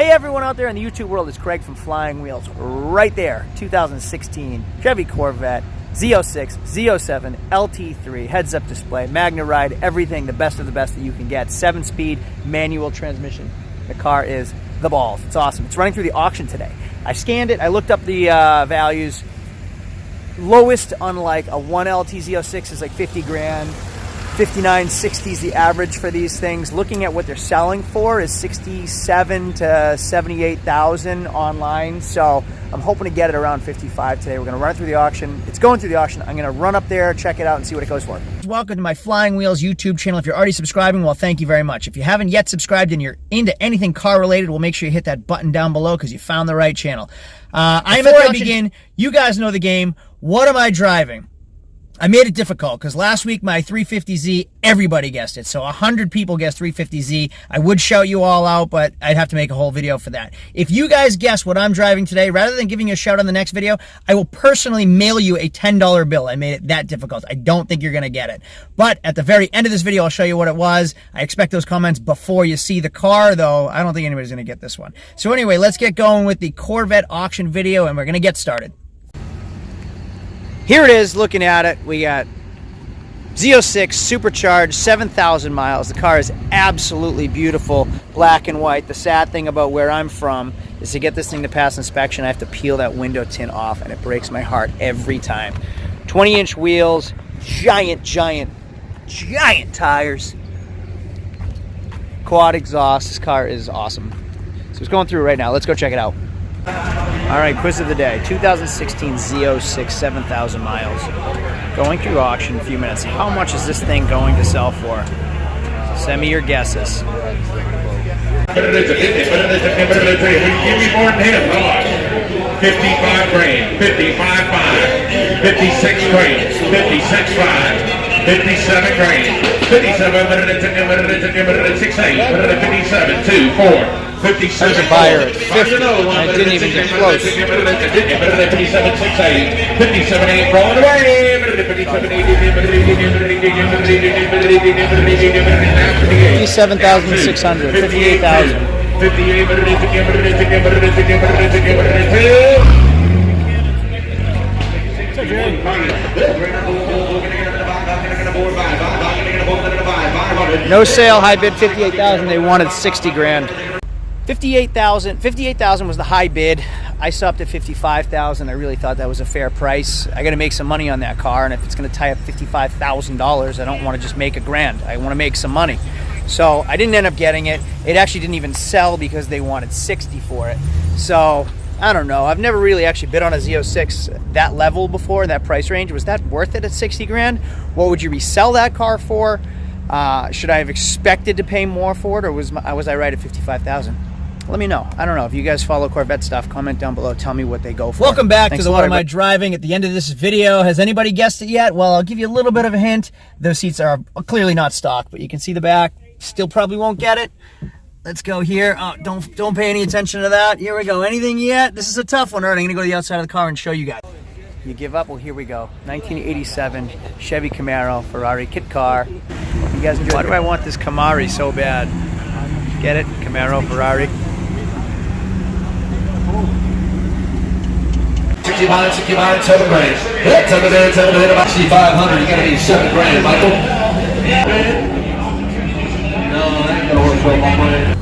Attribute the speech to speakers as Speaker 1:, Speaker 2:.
Speaker 1: Hey everyone out there in the YouTube world, it's Craig from Flying Wheels. Right there, 2016 Chevy Corvette Z06, Z07, LT3, heads-up display, Magna Ride, everything, the best of the best that you can get. 7-speed manual transmission. The car is the balls. It's awesome. It's running through the auction today. I scanned it. I looked up the values. Lowest on like a 1LT Z06 is like 50 grand. 59, 60 is the average for these things. Looking at what they're selling for is 67 to 78,000 online. So I'm hoping to get it around 55 today. We're going to run it through the auction. It's going through the auction. I'm going to run up there, check it out, and see what it goes for. Welcome to my Flying Wheels YouTube channel. If you're already subscribing, well, thank you very much. If you haven't yet subscribed and you're into anything car related, well, make sure you hit that button down below because you found the right channel. Before I begin, you guys know the game. What am I driving? I made it difficult because last week my 350Z, everybody guessed it. So 100 people guessed 350Z. I would shout you all out, but I'd have to make a whole video for that. If you guys guess what I'm driving today, rather than giving you a shout on the next video, I will personally mail you a $10 bill. I made it that difficult. I don't think you're going to get it. But at the very end of this video, I'll show you what it was. I expect those comments before you see the car, though. I don't think anybody's going to get this one. So anyway, let's get going with the Corvette auction video, and we're going to get started. Here it is, looking at it. We got Z06 Supercharged, 7,000 miles. The car is absolutely beautiful, black and white. The sad thing about where I'm from is to get this thing to pass inspection, I have to peel that window tint off, and it breaks my heart every time. 20-inch wheels, giant tires, quad exhaust. This car is awesome. So it's going through right now. Let's go check it out. All right, quiz of the day. 2016 Z06, 7,000 miles. Going through auction in a few minutes. How much is this thing going to sell for? Send me your guesses.
Speaker 2: 55 grand, 55.5, 56 grand, 56.5. 57 grand, 57, 57, 2, 4, 57.
Speaker 1: There's a buyer at 50, and I didn't even get close.
Speaker 2: 57, 6, 8, 57, 8, rolling away.
Speaker 1: 57,600, 58,000. 58. No sale, high bid 58,000. They wanted 60 grand. 58,000 was the high bid. I stopped at 55,000. I really thought that was a fair price. I got to make some money on that car, and if it's going to tie up $55,000, I don't want to just make a grand. I want to make some money. So I didn't end up getting it. It actually didn't even sell because they wanted 60 for it. So I don't know. I've never really actually bid on a Z06 that level before, that price range. Was that worth it at 60 grand? What would you resell that car for? Should I have expected to pay more for it, or was I right at 55,000? Let me know. I don't know. If you guys follow Corvette stuff, comment down below. Tell me what they go for. Welcome back to the What Am I Driving at the end of this video. Has anybody guessed it yet? Well, I'll give you a little bit of a hint. Those seats are clearly not stock, but you can see the back. Still probably won't get it. Let's go here. Oh, don't pay any attention to that. Here we go. Anything yet? This is a tough one. All right, I'm going to go to the outside of the car and show you guys. You give up? Well, here we go. 1987 Chevy Camaro, Ferrari kit car. You guys enjoy. Why do I want this Camaro so bad? Get it? Camaro, Ferrari.
Speaker 2: 69, 7 grand. That's over there, about 500. You gotta be 7 grand, Michael. No, that ain't gonna work well, my man.